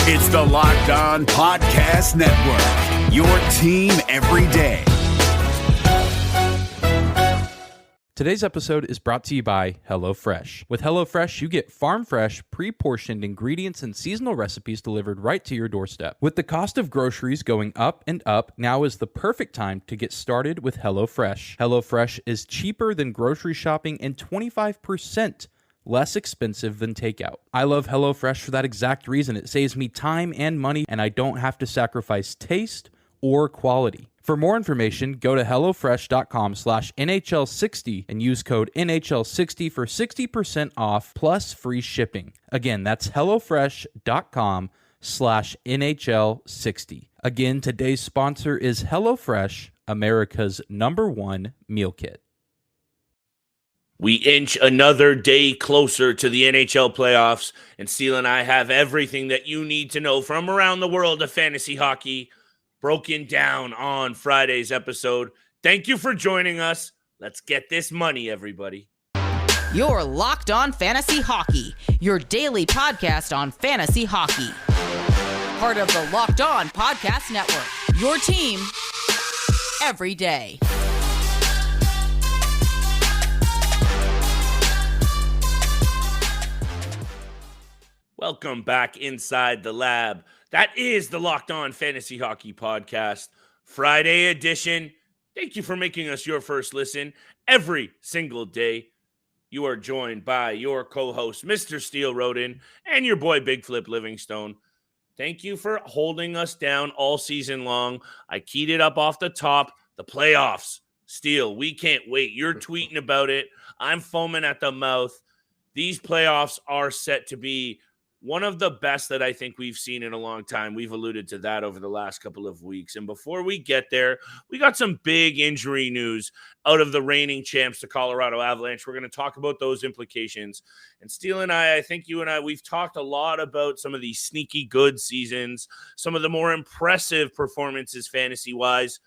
It's the Locked On Podcast Network, your team every day. Today's episode is brought to you by HelloFresh. With HelloFresh, you get farm-fresh, pre-portioned ingredients and seasonal recipes delivered right to your doorstep. With the cost of groceries going up and up, now is the perfect time to get started with HelloFresh. HelloFresh is cheaper than grocery shopping and 25% less expensive than takeout. I love HelloFresh for that exact reason. It saves me time and money, and I don't have to sacrifice taste or quality. For more information, go to HelloFresh.com/NHL60 and use code NHL60 for 60% off plus free shipping. Again, that's HelloFresh.com/NHL60. Again, today's sponsor is HelloFresh, America's #1 meal kit. We inch another day closer to the NHL playoffs, and Steele and I have everything that you need to know from around the world of fantasy hockey broken down on Friday's episode. Thank you for joining us. Let's get this money, everybody. You're Locked On Fantasy Hockey, your daily podcast on fantasy hockey. Part of the Locked On Podcast Network, your team every day. Welcome back inside the lab. That is the Locked On Fantasy Hockey Podcast, Friday edition. Thank you for making us your first listen every single day. You are joined by your co-host, Mr. Steele Roden, and your boy, Big Flip Livingstone. Thank you for holding us down all season long. I keyed it up off the top, the playoffs. Steele, we can't wait. You're tweeting about it. I'm foaming at the mouth. These playoffs are set to be one of the best that I think we've seen in a long time. We've alluded to that over the last couple of weeks. And before we get there, we got some big injury news out of the reigning champs, the Colorado Avalanche. We're going to talk about those implications. And Steele and I think you and I, we've talked a lot about some of these sneaky good seasons, some of the more impressive performances fantasy-wise.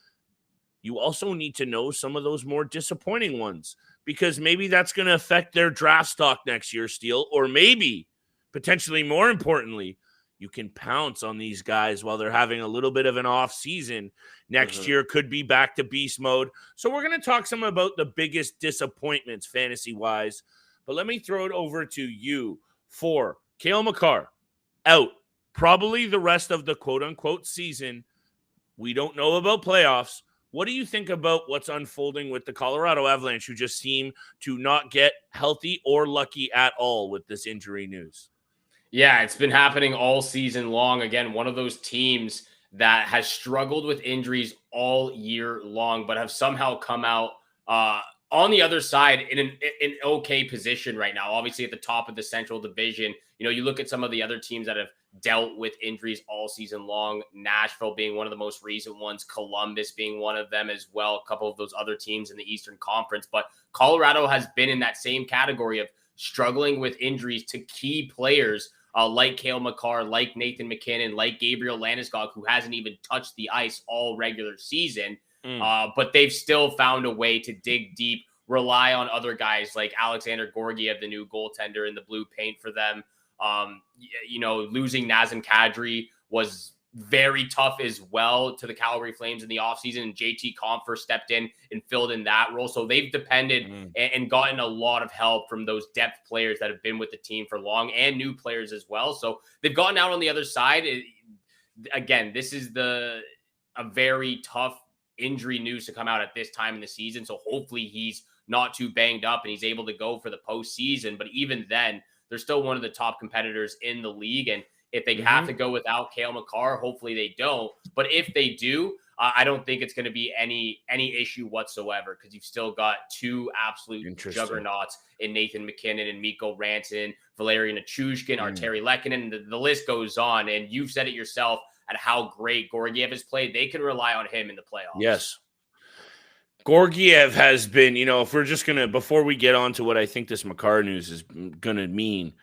You also need to know some of those more disappointing ones, because maybe that's going to affect their draft stock next year, Steele, or maybe potentially more importantly, you can pounce on these guys while they're having a little bit of an off season. Next year could be back to beast mode. So we're going to talk some about the biggest disappointments fantasy-wise. But let me throw it over to you for Cale Makar out probably the rest of the quote-unquote season. We don't know about playoffs. What do you think about what's unfolding with the Colorado Avalanche, who just seem to not get healthy or lucky at all with this injury news? Yeah, it's been happening all season long. Again, one of those teams that has struggled with injuries all year long, but have somehow come out on the other side in an okay position right now. Obviously, at the top of the Central Division, you look at some of the other teams that have dealt with injuries all season long. Nashville being one of the most recent ones, Columbus being one of them as well. A couple of those other teams in the Eastern Conference, but Colorado has been in that same category of struggling with injuries to key players like Cale Makar, like Nathan MacKinnon, like Gabriel Landeskog, who hasn't even touched the ice all regular season. But they've still found a way to dig deep, rely on other guys like Alexander Georgiev, the new goaltender in the blue paint for them. Losing Nazem Kadri was very tough as well to the Calgary Flames in the offseason, and JT Compher stepped in and filled in that role. So they've depended and gotten a lot of help from those depth players that have been with the team for long, and new players as well. So they've gotten out on the other side. Again, this is a very tough injury news to come out at this time in the season. So hopefully he's not too banged up and he's able to go for the postseason. But even then, they're still one of the top competitors in the league. And if they have to go without Cale Makar, hopefully they don't. But if they do, I don't think it's going to be any issue whatsoever, because you've still got two absolute juggernauts in Nathan MacKinnon and Mikko Rantanen, Valerian Nichushkin, Arturi Lehkonen. The list goes on, and you've said it yourself at how great Georgiev has played. They can rely on him in the playoffs. Yes. Georgiev has been, if we're just going to, before we get on to what I think this Makar news is going to mean,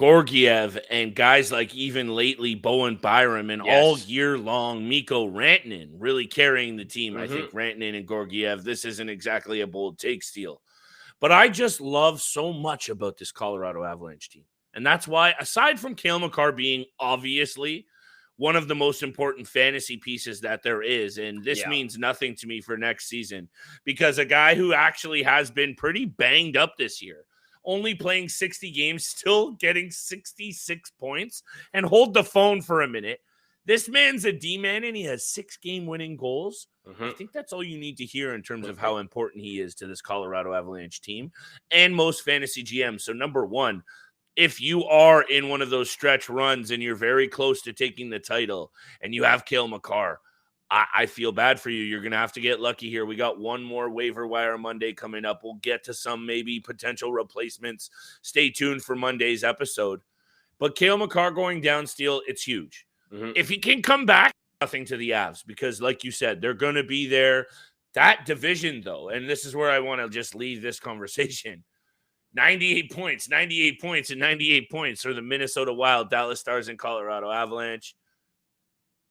Georgiev and guys like even lately Bowen Byram and all year long Mikko Rantanen really carrying the team. I think Rantanen and Georgiev, this isn't exactly a bold take, Steele. But I just love so much about this Colorado Avalanche team. And that's why, aside from Cale Makar being obviously one of the most important fantasy pieces that there is, and this means nothing to me for next season, because a guy who actually has been pretty banged up this year, only playing 60 games, still getting 66 points, and hold the phone for a minute. This man's a D-man, and he has 6 game-winning goals. I think that's all you need to hear in terms of how important he is to this Colorado Avalanche team and most fantasy GMs. So, number one, if you are in one of those stretch runs and you're very close to taking the title and you have Cale Makar, I feel bad for you. You're going to have to get lucky here. We got one more waiver wire Monday coming up. We'll get to some maybe potential replacements. Stay tuned for Monday's episode. But Cale Makar going down, Steele, it's huge. If he can come back, nothing to the Avs, because like you said, they're going to be there. That division, though, and this is where I want to just leave this conversation. 98 points, and 98 points are the Minnesota Wild, Dallas Stars, and Colorado Avalanche.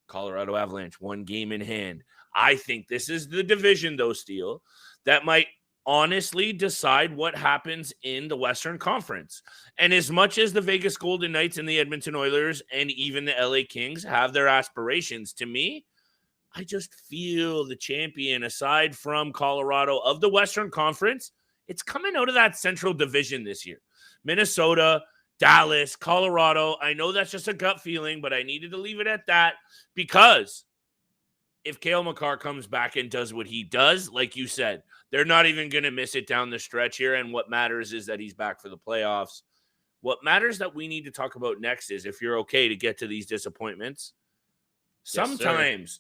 Colorado Avalanche, 1 game in hand. I think this is the division, though, Steele, that might honestly decide what happens in the Western Conference. And as much as the Vegas Golden Knights and the Edmonton Oilers and even the LA Kings have their aspirations, to me, I just feel the champion, aside from Colorado, of the Western Conference, it's coming out of that Central Division this year. Minnesota, Dallas, Colorado. I know that's just a gut feeling, but I needed to leave it at that, because if Cale Makar comes back and does what he does, like you said, they're not even going to miss it down the stretch here. And what matters is that he's back for the playoffs. What matters that we need to talk about next is, if you're okay to get to these disappointments, sometimes,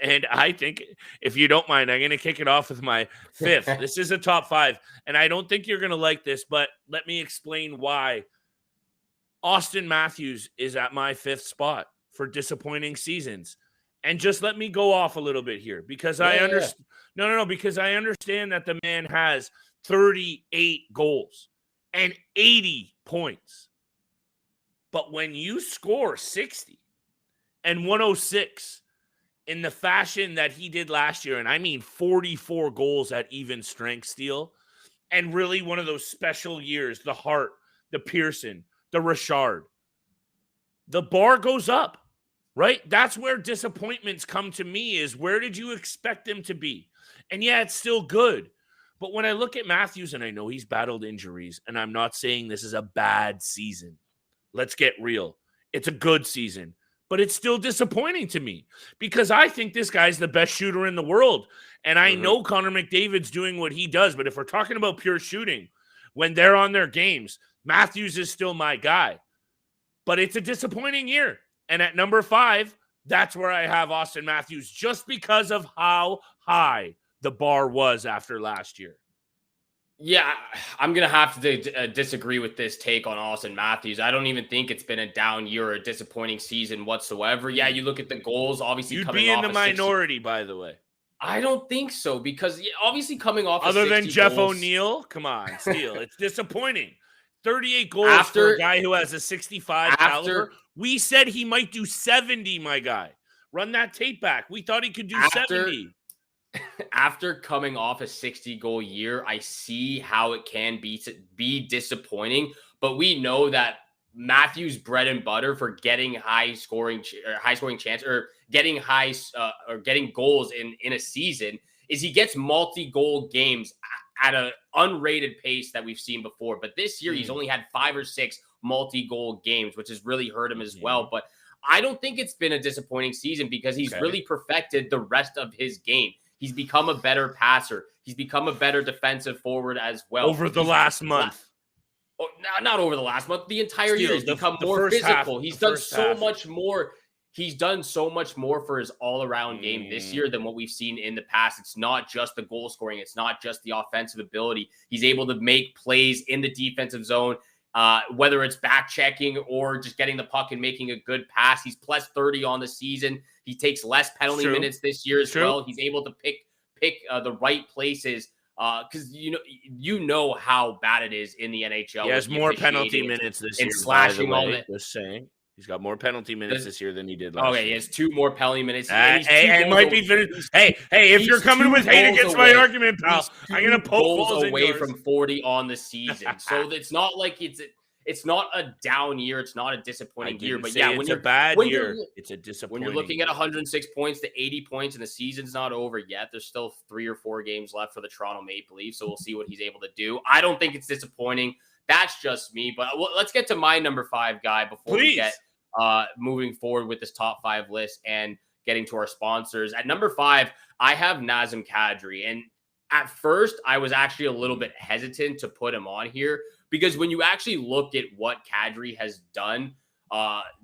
and I think, if you don't mind, I'm going to kick it off with my 5th. This is a top 5, and I don't think you're going to like this, but let me explain why. Auston Matthews is at my 5th spot for disappointing seasons. And just let me go off a little bit here, because I understand. Because I understand that the man has 38 goals and 80 points. But when you score 60 and 106 in the fashion that he did last year, and I mean 44 goals at even strength, Steele, and really one of those special years, the Hart, the Pearson, the Richard, the bar goes up. Right? That's where disappointments come to me, is where did you expect them to be? And yeah, it's still good. But when I look at Matthews, and I know he's battled injuries, and I'm not saying this is a bad season. Let's get real. It's a good season, but it's still disappointing to me, because I think this guy's the best shooter in the world. And I know Connor McDavid's doing what he does, but if we're talking about pure shooting, when they're on their games, Matthews is still my guy. But it's a disappointing year. And at number 5, that's where I have Auston Matthews, just because of how high the bar was after last year. Yeah, I'm going to have to disagree with this take on Auston Matthews. I don't even think it's been a down year or a disappointing season whatsoever. Yeah, you look at the goals, obviously You'd coming be in off the minority, by the way. I don't think so, because obviously coming off other of than Jeff goals, O'Neill, come on, Steele. It's disappointing. 38 goals for a guy who has a 65 caliber. We said he might do 70, my guy. Run that tape back. We thought he could do 70. After coming off a 60-goal year, I see how it can be disappointing. But we know that Matthews' bread and butter for getting high scoring chance, or getting getting goals in a season, is he gets multi-goal games at an unrated pace that we've seen before. But this year, he's only had 5 or 6 multi-goal games, which has really hurt him as well. But I don't think it's been a disappointing season, because he's really perfected the rest of his game. He's become a better passer. He's become a better defensive forward as well. Over the last month. Oh, not over the last month. The entire year, he's become more physical. He's done so much more. He's done so much more for his all-around game this year than what we've seen in the past. It's not just the goal scoring. It's not just the offensive ability. He's able to make plays in the defensive zone, whether it's back checking or just getting the puck and making a good pass. He's plus 30 on the season. He takes less penalty minutes this year as well. He's able to pick the right places, because you know how bad it is in the NHL. He has more penalty minutes this year. Slashing all the just saying. He's got more penalty minutes this year than he did last year. Okay, he has 2 more penalty minutes. It might be finished. Hey, if you're coming with hate against my argument, pal, I'm going to poke holes away in yours. from 40 on the season. So it's not like it's not a down year. It's not a disappointing year. But yeah, when you're a bad year, it's a disappointing. When you're looking at 106 points to 80 points and the season's not over yet, there's still 3 or 4 games left for the Toronto Maple Leafs. So we'll see what he's able to do. I don't think it's disappointing. That's just me. But let's get to my number 5 guy before we get moving forward with this top 5 list and getting to our sponsors. At number 5, I have Nazem Kadri. And at first, I was actually a little bit hesitant to put him on here because when you actually look at what Kadri has done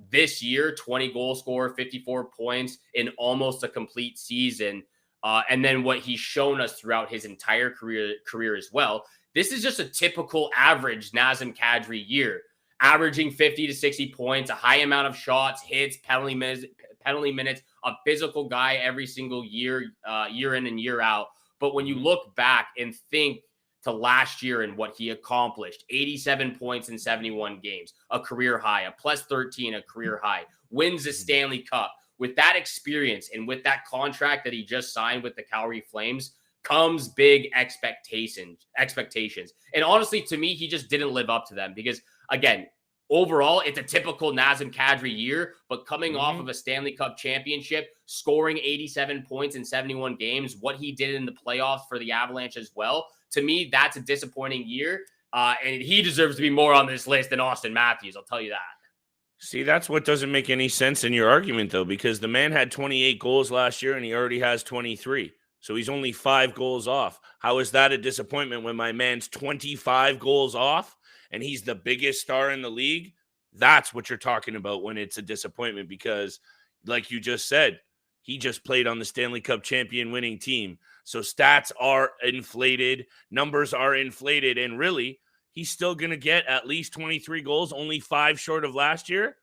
this year, 20 goal scorer, 54 points in almost a complete season, and then what he's shown us throughout his entire career as well, this is just a typical average Nazem Kadri year, averaging 50 to 60 points, a high amount of shots, hits, penalty minutes, a physical guy every single year, year in and year out. But when you look back and think to last year and what he accomplished, 87 points in 71 games, a career high, a plus 13, a career high, wins the Stanley Cup. With that experience and with that contract that he just signed with the Calgary Flames comes big expectations. And honestly, to me, he just didn't live up to them because, again, overall, it's a typical Nazem Kadri year, but coming off of a Stanley Cup championship, scoring 87 points in 71 games, what he did in the playoffs for the Avalanche as well, to me, that's a disappointing year. And he deserves to be more on this list than Auston Matthews, I'll tell you that. See, that's what doesn't make any sense in your argument, though, because the man had 28 goals last year and he already has 23. So he's only 5 goals off. How is that a disappointment when my man's 25 goals off and he's the biggest star in the league? That's what you're talking about when it's a disappointment because, like you just said, he just played on the Stanley Cup champion winning team. So stats are inflated, numbers are inflated, and really, he's still going to get at least 23 goals, only 5 short of last year.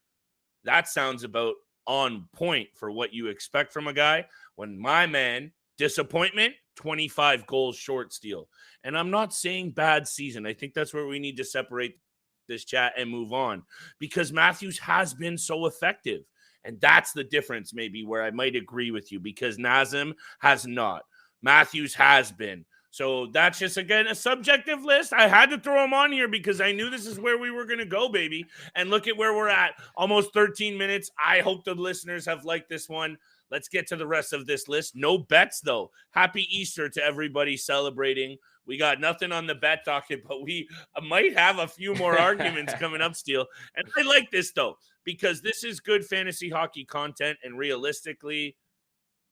That sounds about on point for what you expect from a guy. When my man, disappointment, 25 goals short, Steele. And I'm not saying bad season. I think that's where we need to separate this chat and move on because Matthews has been so effective. And that's the difference maybe where I might agree with you because Nazem has not. Matthews has been. So that's just, again, a subjective list. I had to throw him on here because I knew this is where we were going to go, baby. And look at where we're at. Almost 13 minutes. I hope the listeners have liked this one. Let's get to the rest of this list. No bets, though. Happy Easter to everybody celebrating. We got nothing on the bet docket, but we might have a few more arguments coming up, Steele. And I like this, though, because this is good fantasy hockey content. And realistically,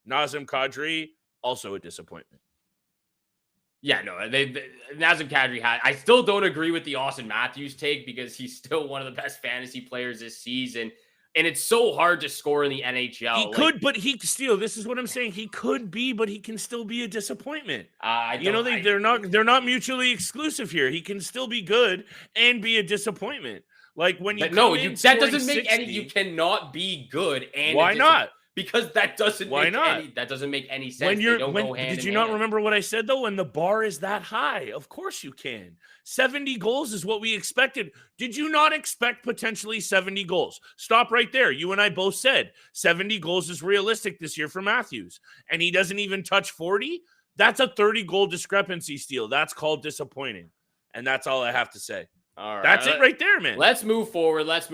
Nazem Kadri, also a disappointment. Yeah, no, Nazem Kadri had. I still don't agree with the Auston Matthews take because he's still one of the best fantasy players this season. And it's so hard to score in the NHL. He could, but Steele, this is what I'm saying. He could be, but he can still be a disappointment. They're not mutually exclusive here. He can still be good and be a disappointment. Like when you that doesn't make any. You cannot be good and why not? Because that doesn't make any sense. Did you not remember what I said though? When the bar is that high, of course you can. 70 goals is what we expected. Did you not expect potentially 70 goals? Stop right there. You and I both said 70 goals is realistic this year for Matthews, and he doesn't even touch 40. That's a 30 goal discrepancy, Steele. That's called disappointing, and that's all I have to say. All right. That's it right there, man. Let's move forward. Let's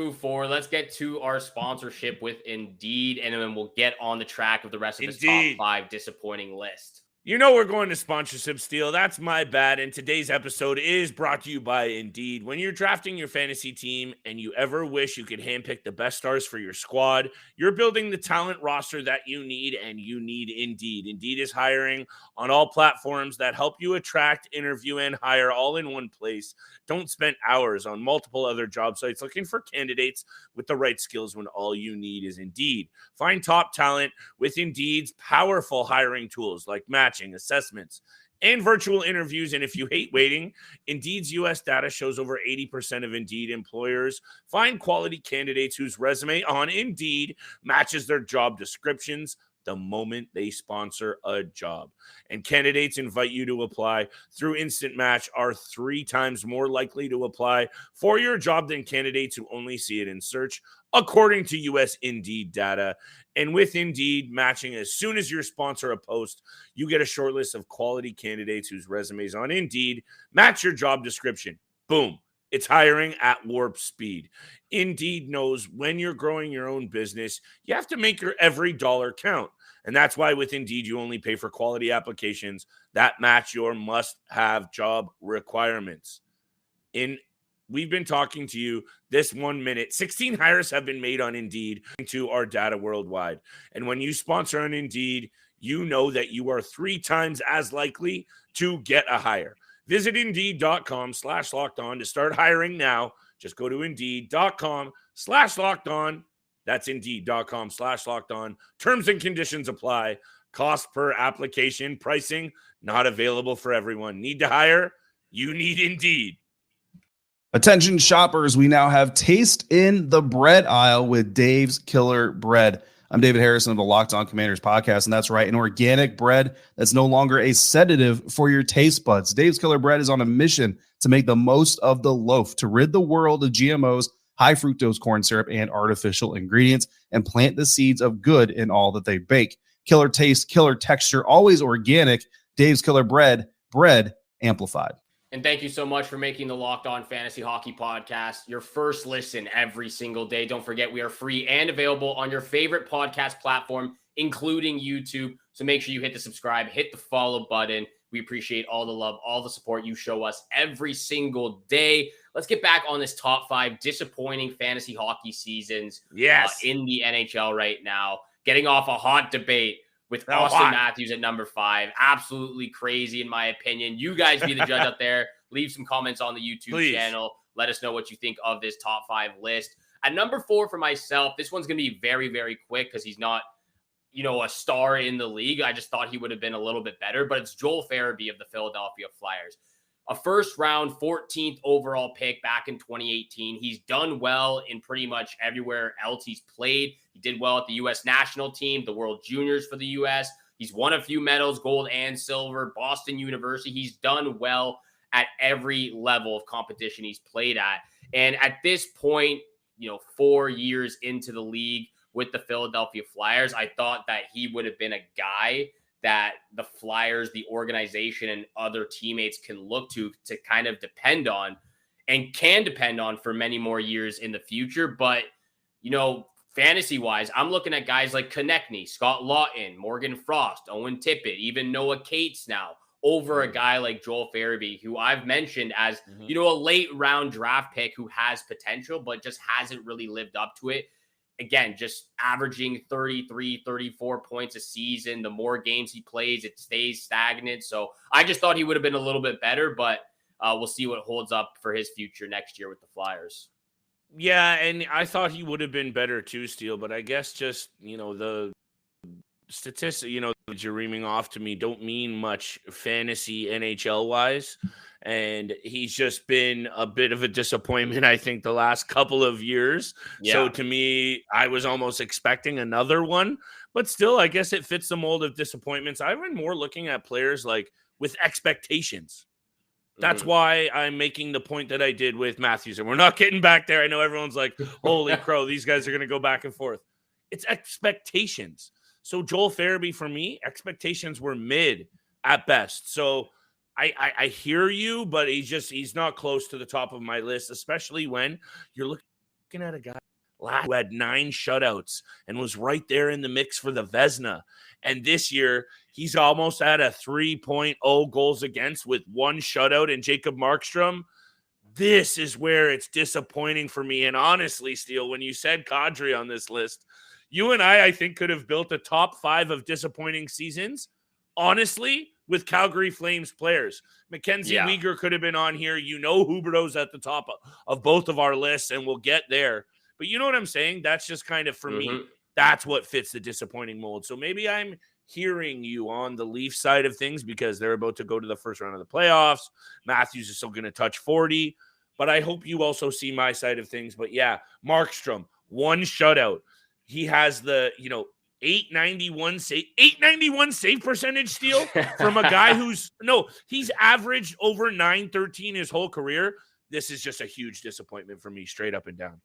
get to our sponsorship with Indeed, and then we'll get on the track of the rest of this top 5 disappointing list. You know we're going to sponsorship, Steele. That's my bad. And today's episode is brought to you by Indeed. When you're drafting your fantasy team and you ever wish you could handpick the best stars for your squad, you're building the talent roster that you need, and you need Indeed. Indeed is hiring on all platforms that help you attract, interview, and hire all in one place. Don't spend hours on multiple other job sites looking for candidates with the right skills when all you need is Indeed. Find top talent with Indeed's powerful hiring tools like matching, assessments, and virtual interviews. And if you hate waiting, Indeed's U.S. data shows over 80% of Indeed employers find quality candidates whose resume on Indeed matches their job descriptions the moment they sponsor a job. And candidates invite you to apply through Instant Match are 3 times more likely to apply for your job than candidates who only see it in search, according to U.S. Indeed data. And with Indeed matching, as soon as you sponsor a post, you get a short list of quality candidates whose resumes on Indeed match your job description. Boom. It's hiring at warp speed. Indeed knows when you're growing your own business, you have to make your every dollar count. And that's why with Indeed, you only pay for quality applications that match your must-have job requirements. We've been talking to you this 1 minute. 16 hires have been made on Indeed to our data worldwide. And when you sponsor on Indeed, you know that you are 3 times as likely to get a hire. Visit Indeed.com/lockedon to start hiring now. Just go to Indeed.com/lockedon. That's Indeed.com/lockedon. Terms and conditions apply. Cost per application. Pricing not available for everyone. Need to hire? You need Indeed. Attention shoppers, we now have Taste in the Bread aisle with Dave's Killer Bread. I'm David Harrison of the Locked On Commanders podcast, and that's right, an organic bread that's no longer a sedative for your taste buds. Dave's Killer Bread is on a mission to make the most of the loaf, to rid the world of GMOs, high fructose corn syrup, and artificial ingredients, and plant the seeds of good in all that they bake. Killer taste, killer texture, always organic. Dave's Killer Bread, bread amplified. And thank you so much for making the Locked On Fantasy Hockey Podcast your first listen every single day. Don't forget, we are free and available on your favorite podcast platform, including YouTube. So make sure you hit the subscribe, hit the follow button. We appreciate all the love, all the support you show us every single day. Let's get back on this top 5 disappointing fantasy hockey seasons in the NHL right now. Getting off a hot debate with Auston Matthews at number 5. Absolutely crazy, in my opinion. You guys be the judge out there. Leave some comments on the YouTube channel. Let us know what you think of this top 5 list. At number 4 for myself, this one's going to be very, very quick because he's not, a star in the league. I just thought he would have been a little bit better, but it's Joel Farabee of the Philadelphia Flyers. A first-round, 14th overall pick back in 2018. He's done well in pretty much everywhere else he's played. He did well at the U.S. national team, the World Juniors for the U.S. He's won a few medals, gold and silver, Boston University. He's done well at every level of competition he's played at. And at this point, 4 years into the league with the Philadelphia Flyers, I thought that he would have been a guy that the Flyers, the organization, and other teammates can look to kind of depend on and can depend on for many more years in the future. But, fantasy-wise, I'm looking at guys like Konechny, Scott Laughton, Morgan Frost, Owen Tippett, even Noah Cates now, over a guy like Joel Farabee, who I've mentioned as, a late-round draft pick who has potential, but just hasn't really lived up to it. Again, just averaging 33, 34 points a season. The more games he plays, it stays stagnant. So I just thought he would have been a little bit better, but we'll see what holds up for his future next year with the Flyers. Yeah, and I thought he would have been better too, Steele, but I guess just, the statistics, that you're reaming off to me don't mean much fantasy NHL-wise. And he's just been a bit of a disappointment, I think, the last couple of years. Yeah. So to me, I was almost expecting another one. But still, I guess it fits the mold of disappointments. I've been more looking at players like with expectations. That's why I'm making the point that I did with Matthews. And we're not getting back there. I know everyone's like, holy crow, these guys are going to go back and forth. It's expectations. So Joel Farabee, for me, expectations were mid at best. So I hear you, but he's not close to the top of my list, especially when you're looking at a guy who had 9 shutouts and was right there in the mix for the Vezina. And this year, he's almost at a 3.0 goals against with 1 shutout and Jacob Markstrom. This is where it's disappointing for me. And honestly, Steele, when you said Kadri on this list, you and I think, could have built a top 5 of disappointing seasons, honestly, with Calgary Flames players. Mackenzie Weegar could have been on here. Huberdeau's at the top of both of our lists, and we'll get there. But you know what I'm saying? That's just kind of, for me, that's what fits the disappointing mold. So maybe I'm hearing you on the Leaf side of things because they're about to go to the first round of the playoffs. Matthews is still going to touch 40. But I hope you also see my side of things. But yeah, Markstrom, 1 shutout. He has the, 891 save percentage, Steele, from a guy he's averaged over 913 his whole career. This is just a huge disappointment for me, straight up and down.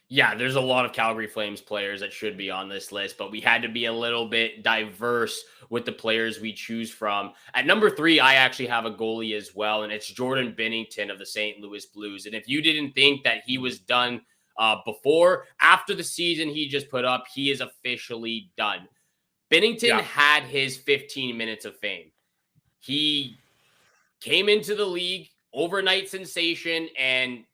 Yeah, there's a lot of Calgary Flames players that should be on this list, but we had to be a little bit diverse with the players we choose from. At number 3, I actually have a goalie as well, and it's Jordan Binnington of the St. Louis Blues. And if you didn't think that he was done after the season he just put up, he is officially done. Binnington had his 15 minutes of fame. He came into the league, overnight sensation, and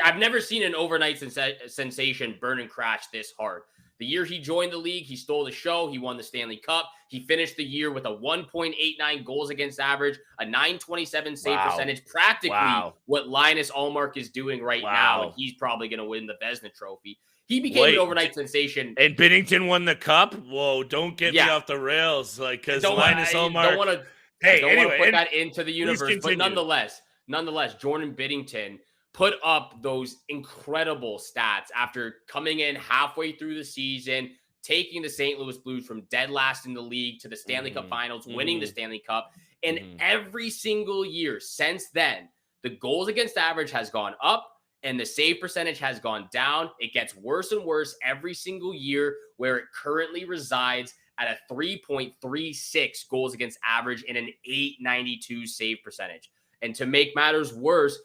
I've never seen an overnight sensation burn and crash this hard. The year he joined the league, he stole the show. He won the Stanley Cup. He finished the year with a 1.89 goals against average, a 927 save percentage, practically what Linus Ullmark is doing right now, and he's probably going to win the Vezina Trophy. He became an overnight sensation. And Binnington won the Cup? Whoa, don't get me off the rails. Because Linus Ullmark... I don't want to put that into the universe, but nonetheless, Jordan Binnington put up those incredible stats after coming in halfway through the season, taking the St. Louis Blues from dead last in the league to the Stanley Cup Finals, winning the Stanley Cup. And every single year since then, the goals against average has gone up and the save percentage has gone down. It gets worse and worse every single year, where it currently resides at a 3.36 goals against average and an 892 save percentage. And to make matters worse,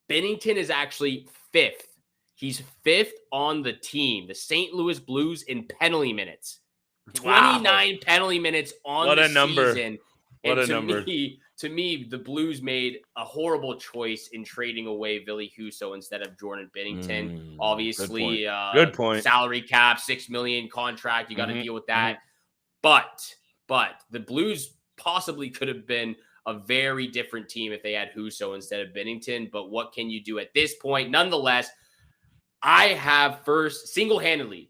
Binnington is actually 5th. He's 5th on the team, the St. Louis Blues, in penalty minutes. 29 penalty minutes on the season. What a number. To me, the Blues made a horrible choice in trading away Ville Husso instead of Jordan Binnington. Obviously, good point. Salary cap, $6 million contract. You got to deal with that. But the Blues possibly could have been a very different team if they had Husso instead of Binnington. But what can you do at this point? Nonetheless, I have first single-handedly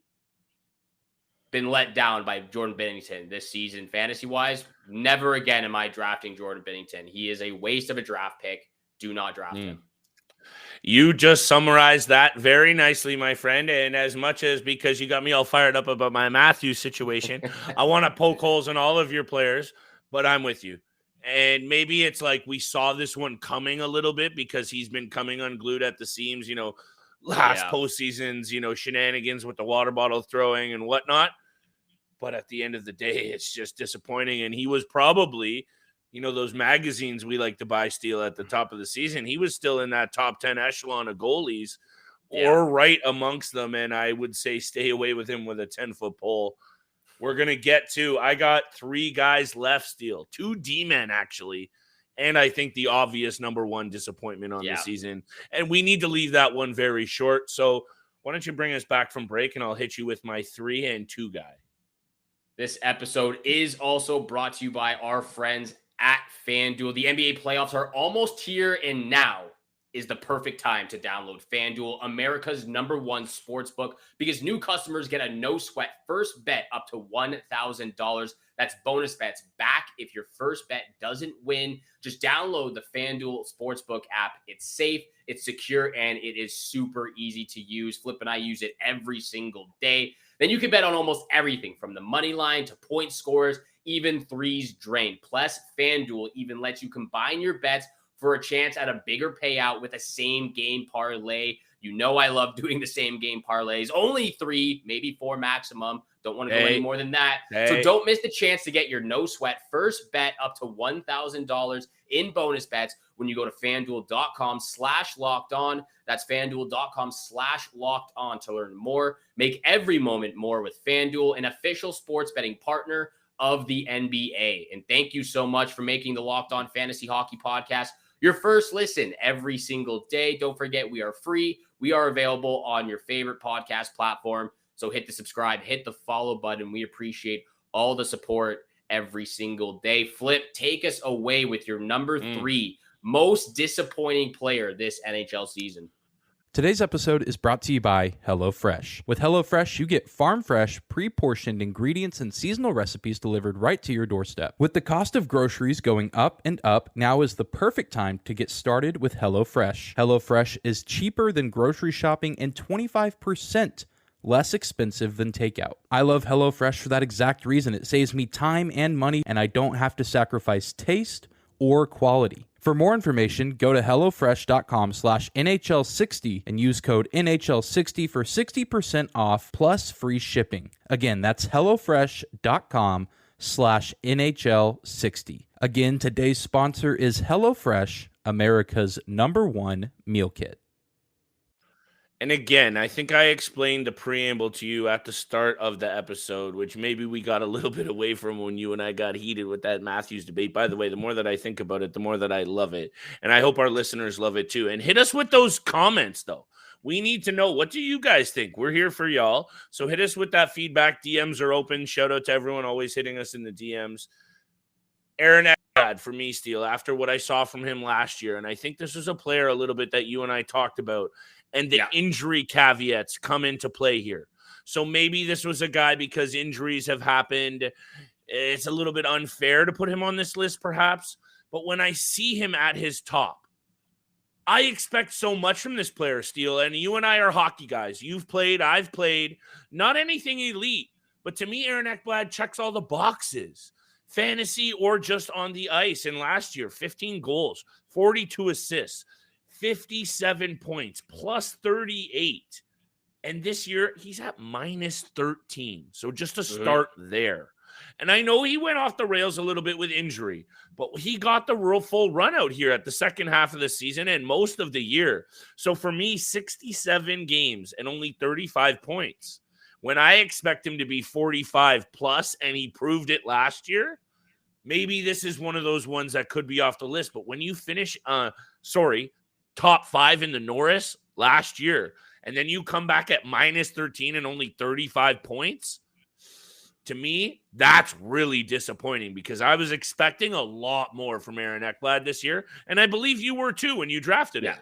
been let down by Jordan Binnington this season, fantasy-wise. Never again am I drafting Jordan Binnington. He is a waste of a draft pick. Do not draft him. You just summarized that very nicely, my friend. And as much as because you got me all fired up about my Matthews situation, I want to poke holes in all of your players, but I'm with you. And maybe it's like we saw this one coming a little bit because he's been coming unglued at the seams, last postseasons, shenanigans with the water bottle throwing and whatnot. But at the end of the day, it's just disappointing. And he was probably, those magazines we like to buy, Steele, at the top of the season. He was still in that top 10 echelon of goalies or right amongst them. And I would say stay away with him with a 10-foot pole. We're going to get to, I got 3 guys left, Steele, 2 D-men actually. And I think the obvious number 1 disappointment on the season. And we need to leave that one very short. So why don't you bring us back from break and I'll hit you with my 3 and 2 guy. This episode is also brought to you by our friends at FanDuel. The NBA playoffs are almost here, and now is the perfect time to download FanDuel, America's #1 sportsbook, because new customers get a no-sweat first bet up to $1,000. That's bonus bets back if your first bet doesn't win. Just download the FanDuel Sportsbook app. It's safe, it's secure, and it is super easy to use. Flip and I use it every single day. Then you can bet on almost everything from the money line to point scorers, even threes drained. Plus, FanDuel even lets you combine your bets for a chance at a bigger payout with a same game parlay. You know I love doing the same game parlays. Only 3, maybe 4 maximum. Don't want to go any more than that. So don't miss the chance to get your no-sweat first bet up to $1,000 in bonus bets when you go to FanDuel.com/lockedon. That's FanDuel.com/lockedon to learn more. Make every moment more with FanDuel, an official sports betting partner of the NBA. And thank you so much for making the Locked On Fantasy Hockey Podcast your first listen every single day. Don't forget, we are free. We are available on your favorite podcast platform. So hit the subscribe, hit the follow button. We appreciate all the support every single day. Flip, take us away with your number 3 most disappointing player this NHL season. Today's episode is brought to you by HelloFresh. With HelloFresh, you get farm-fresh, pre-portioned ingredients and seasonal recipes delivered right to your doorstep. With the cost of groceries going up and up, now is the perfect time to get started with HelloFresh. HelloFresh is cheaper than grocery shopping and 25% less expensive than takeout. I love HelloFresh for that exact reason. It saves me time and money, and I don't have to sacrifice taste or quality. For more information, go to HelloFresh.com/NHL60 and use code NHL60 for 60% off plus free shipping. Again, that's HelloFresh.com/NHL60. Again, today's sponsor is HelloFresh, America's #1 meal kit. And again, I think I explained the preamble to you at the start of the episode, which maybe we got a little bit away from when you and I got heated with that Matthews debate. By the way, the more that I think about it, the more that I love it. And I hope our listeners love it too. And hit us with those comments, though. We need to know, what do you guys think? We're here for y'all. So hit us with that feedback. DMs are open. Shout out to everyone always hitting us in the DMs. Aaron Ekblad for me, Steele, after what I saw from him last year. And I think this is a player a little bit that you and I talked about. And the injury caveats come into play here. So maybe this was a guy because injuries have happened. It's a little bit unfair to put him on this list, perhaps. But when I see him at his top, I expect so much from this player, Steele. And you and I are hockey guys. You've played, I've played. Not anything elite. But to me, Aaron Ekblad checks all the boxes. Fantasy or just on the ice. And last year, 15 goals, 42 assists. 57 points, plus 38. And this year, he's at minus 13. So just to start there. And I know he went off the rails a little bit with injury, but he got the real full run out here at the second half of the season and most of the year. So for me, 67 games and only 35 points. When I expect him to be 45 plus, and he proved it last year, maybe this is one of those ones that could be off the list. But when you finish, top 5 in the Norris last year, and then you come back at minus 13 and only 35 points, to me, that's really disappointing because I was expecting a lot more from Aaron Ekblad this year, and I believe you were too when you drafted him.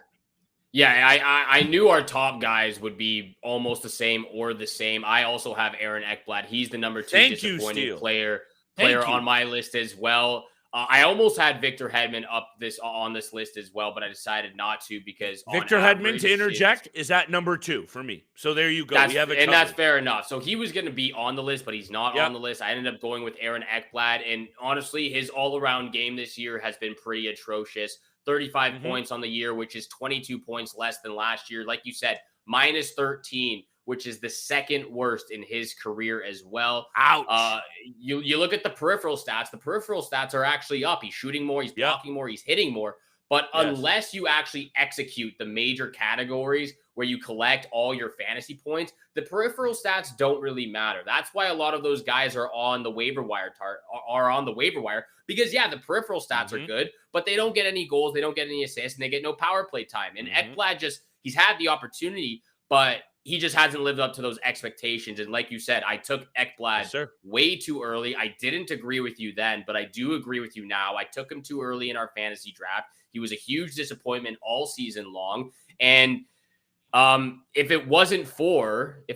Yeah, I knew our top guys would be almost the same or the same. I also have Aaron Ekblad. He's the number 2 disappointing player on my list as well. I almost had Victor Hedman on this list as well, but I decided not to because Victor Hedman, to interject, is at number 2 for me. So there you go. That's fair enough. So he was going to be on the list, but he's not on the list. I ended up going with Aaron Ekblad, and honestly, his all-around game this year has been pretty atrocious. 35 points on the year, which is 22 points less than last year. Like you said, minus 13. Which is the second worst in his career as well. Ouch. You look at the peripheral stats. The peripheral stats are actually up. He's shooting more. He's blocking more. He's hitting more. But unless you actually execute the major categories where you collect all your fantasy points, the peripheral stats don't really matter. That's why a lot of those guys are on the waiver wire because, the peripheral stats are good, but they don't get any goals. They don't get any assists, and they get no power play time. And Ekblad he's had the opportunity, but he just hasn't lived up to those expectations. And like you said, I took Ekblad way too early. I didn't agree with you then, but I do agree with you now. I took him too early in our fantasy draft. He was a huge disappointment all season long. And if it wasn't for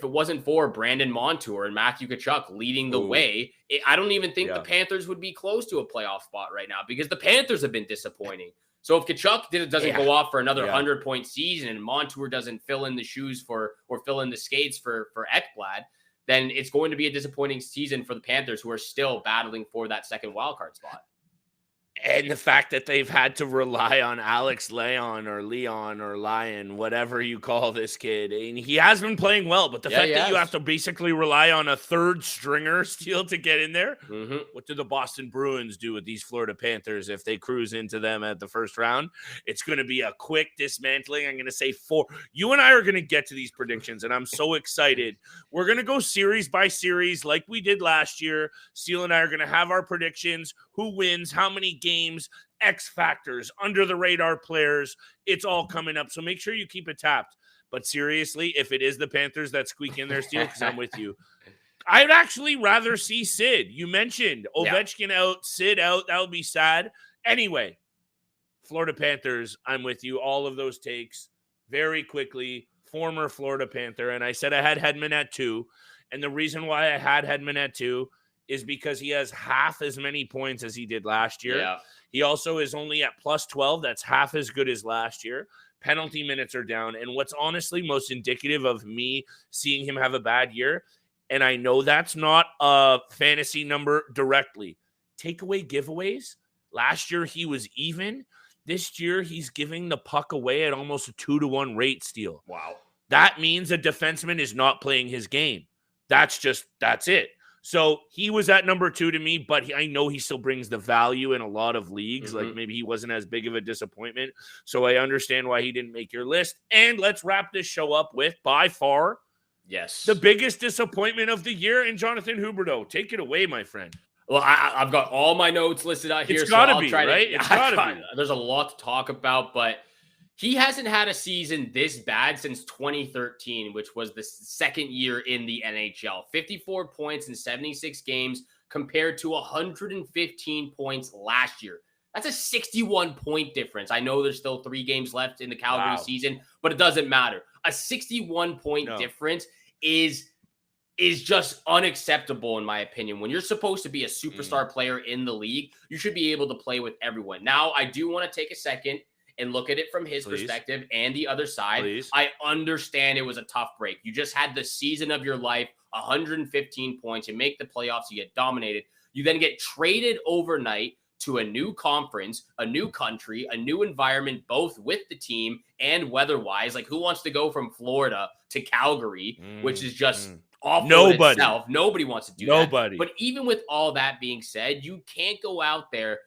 Brandon Montour and Matthew Tkachuk leading the way, I don't even think the Panthers would be close to a playoff spot right now because the Panthers have been disappointing. So if Tkachuk doesn't go off for another 100-point season and Montour doesn't fill in the shoes or fill in the skates for Ekblad, then it's going to be a disappointing season for the Panthers, who are still battling for that second wildcard spot. And the fact that they've had to rely on Alex Leon or Lyon, whatever you call this kid. And he has been playing well, but the fact that you have to basically rely on a third stringer still to get in there. What do the Boston Bruins do with these Florida Panthers if they cruise into them at the first round? It's going to be a quick dismantling. I'm going to say 4. You and I are going to get to these predictions, and I'm so excited. We're going to go series by series like we did last year. Steele and I are going to have our predictions. Who wins, how many games, X factors, under the radar players. It's all coming up. So make sure you keep it tapped. But seriously, if it is the Panthers that squeak in their Steele, because I'm with you, I'd actually rather see Sid. You mentioned Ovechkin out, Sid out. That would be sad. Anyway, Florida Panthers, I'm with you. All of those takes very quickly. Former Florida Panther. And I said I had Hedman at 2. And the reason why I had Hedman at 2 is because he has half as many points as he did last year. Yeah. He also is only at plus 12. That's half as good as last year. Penalty minutes are down. And what's honestly most indicative of me seeing him have a bad year, and I know that's not a fantasy number directly, takeaway giveaways Last year, he was even. This year, he's giving the puck away at almost a 2-to-1 rate, Steele. Wow. That means a defenseman is not playing his game. That's it. So he was at number 2 to me, but I know he still brings the value in a lot of leagues. Like maybe he wasn't as big of a disappointment. So I understand why he didn't make your list. And let's wrap this show up with, by far, the biggest disappointment of the year in Jonathan Huberdeau. Take it away, my friend. Well, I've got all my notes listed out here. It's got to be, right? It's got to be. There's a lot to talk about, but he hasn't had a season this bad since 2013, which was the second year in the NHL. 54 points in 76 games compared to 115 points last year. That's a 61-point difference. I know there's still 3 games left in the Calgary season, but it doesn't matter. A 61-point difference is just unacceptable, in my opinion. When you're supposed to be a superstar player in the league, you should be able to play with everyone. Now, I do want to take a second and look at it from his perspective and the other side. I understand it was a tough break. You just had the season of your life, 115 points. You make the playoffs, you get dominated. You then get traded overnight to a new conference, a new country, a new environment, both with the team and weather-wise. Like, who wants to go from Florida to Calgary, which is just awful in itself. Nobody wants to do that. But even with all that being said, you can't go out there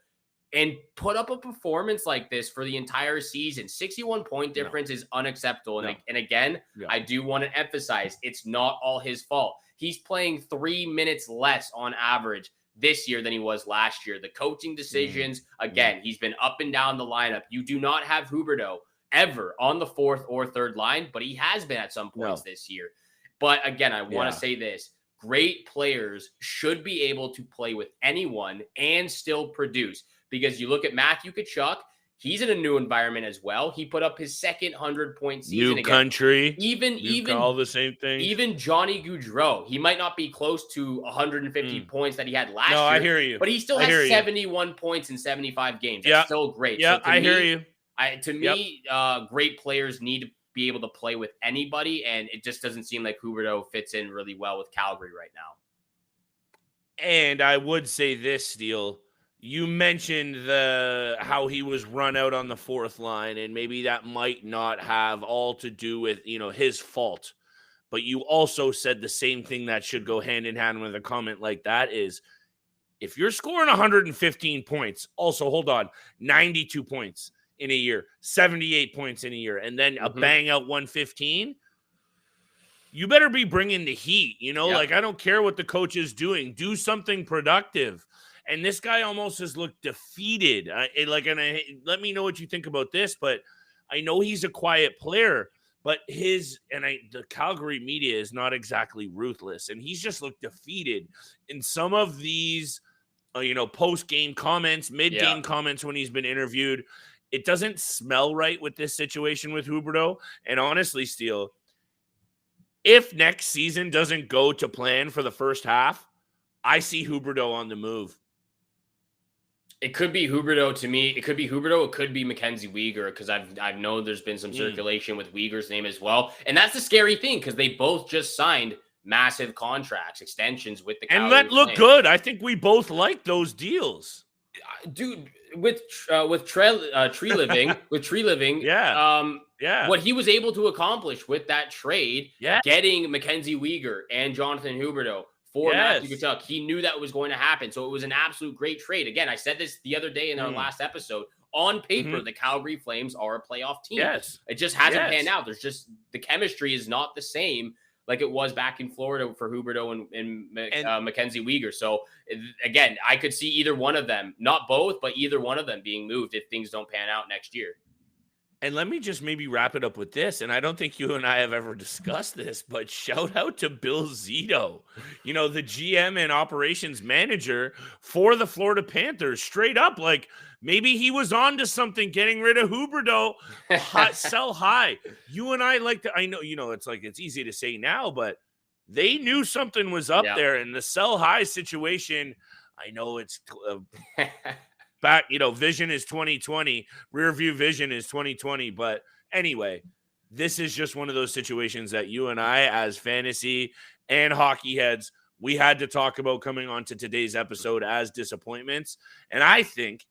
and put up a performance like this for the entire season. 61-point difference is unacceptable. And again, I do want to emphasize, it's not all his fault. He's playing 3 minutes less on average this year than he was last year. The coaching decisions, again, he's been up and down the lineup. You do not have Huberdeau ever on the 4th or 3rd line, but he has been at some points this year. But again, I want to say this. Great players should be able to play with anyone and still produce. Because you look at Matthew Tkachuk, he's in a new environment as well. He put up his second 100-point season again. Country. Even all the same thing. Even Johnny Gaudreau, he might not be close to 150 points that he had last year. I hear you. But he still has 71 points in 75 games. That's still great. Yeah, so hear you. To me, great players need to be able to play with anybody, and it just doesn't seem like Huberdeau fits in really well with Calgary right now. And I would say this, Steele. You mentioned how he was run out on the 4th line, and maybe that might not have all to do with, his fault. But you also said the same thing that should go hand in hand with a comment like that is, if you're scoring 115 points, also, hold on, 92 points in a year, 78 points in a year, and then a bang out 115, you better be bringing the heat, Like, I don't care what the coach is doing. Do something productive. And this guy almost has looked defeated. Let me know what you think about this, but I know he's a quiet player, but the Calgary media is not exactly ruthless, and he's just looked defeated in some of these, post-game comments, mid-game comments when he's been interviewed. It doesn't smell right with this situation with Huberdeau. And honestly, Steele, if next season doesn't go to plan for the first half, I see Huberdeau on the move. It could be Huberdeau to me. It could be Huberdeau. It could be Mackenzie Weegar, because I've known there's been some circulation with Weegar's name as well. And that's the scary thing, because they both just signed massive contracts, extensions with the Calgary and that looked good. I think we both like those deals. Dude, with Tree Living, what he was able to accomplish with that trade, getting Mackenzie Weegar and Jonathan Huberdeau for Matthew Tkachuk, he knew that was going to happen. So it was an absolute great trade. Again, I said this the other day in our last episode. On paper, the Calgary Flames are a playoff team. It just hasn't panned out. There's just the chemistry is not the same like it was back in Florida for Huberdeau and Mackenzie Weegar. So again, I could see either one of them, not both, but either one of them being moved if things don't pan out next year. And let me just maybe wrap it up with this. And I don't think you and I have ever discussed this, but shout out to Bill Zito, the GM and operations manager for the Florida Panthers. Straight up, like maybe he was on to something, getting rid of Huberdeau, sell high. You and I I know, it's easy to say now, but they knew something was up there. And the sell high situation, I know it's back, vision is 2020, rear view vision is 2020. But anyway, this is just one of those situations that you and I, as fantasy and hockey heads, we had to talk about coming on to today's episode as disappointments. And I think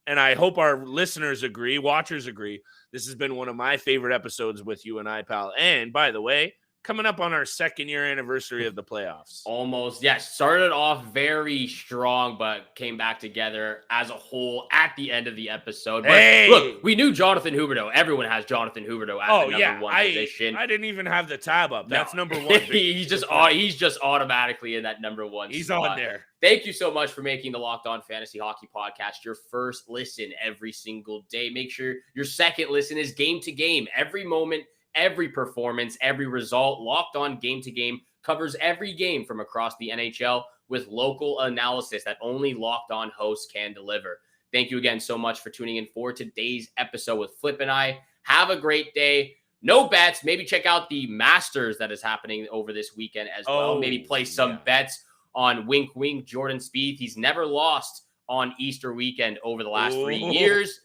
and I hope our listeners agree, watchers agree, this has been one of my favorite episodes with you and I, pal. And by the way, coming up on our 2nd year anniversary of the playoffs. Almost, yes. Started off very strong, but came back together as a whole at the end of the episode. But look, we knew Jonathan Huberdeau. Everyone has Jonathan Huberdeau at the number one position. I didn't even have the tab up. That's number one. he's just automatically in that number one He's spot. on there. Thank you so much for making the Locked On Fantasy Hockey Podcast your first listen every single day. Make sure your second listen is game to game. Every moment, every performance, every result. Locked On Game to Game covers every game from across the NHL with local analysis that only Locked On hosts can deliver. Thank you again so much for tuning in for today's episode with Flip and I. Have a great day. No bets. Maybe check out the Masters that is happening over this weekend as well. Maybe play some bets on wink, wink, Jordan Spieth. He's never lost on Easter weekend over the last 3 years.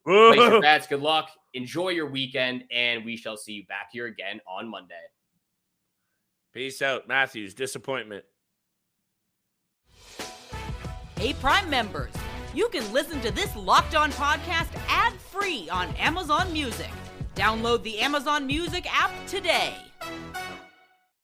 Place your bets. Good luck. Enjoy your weekend, and we shall see you back here again on Monday. Peace out. Matthews, disappointment. Hey, Prime members, you can listen to this Locked On podcast ad-free on Amazon Music. Download the Amazon Music app today.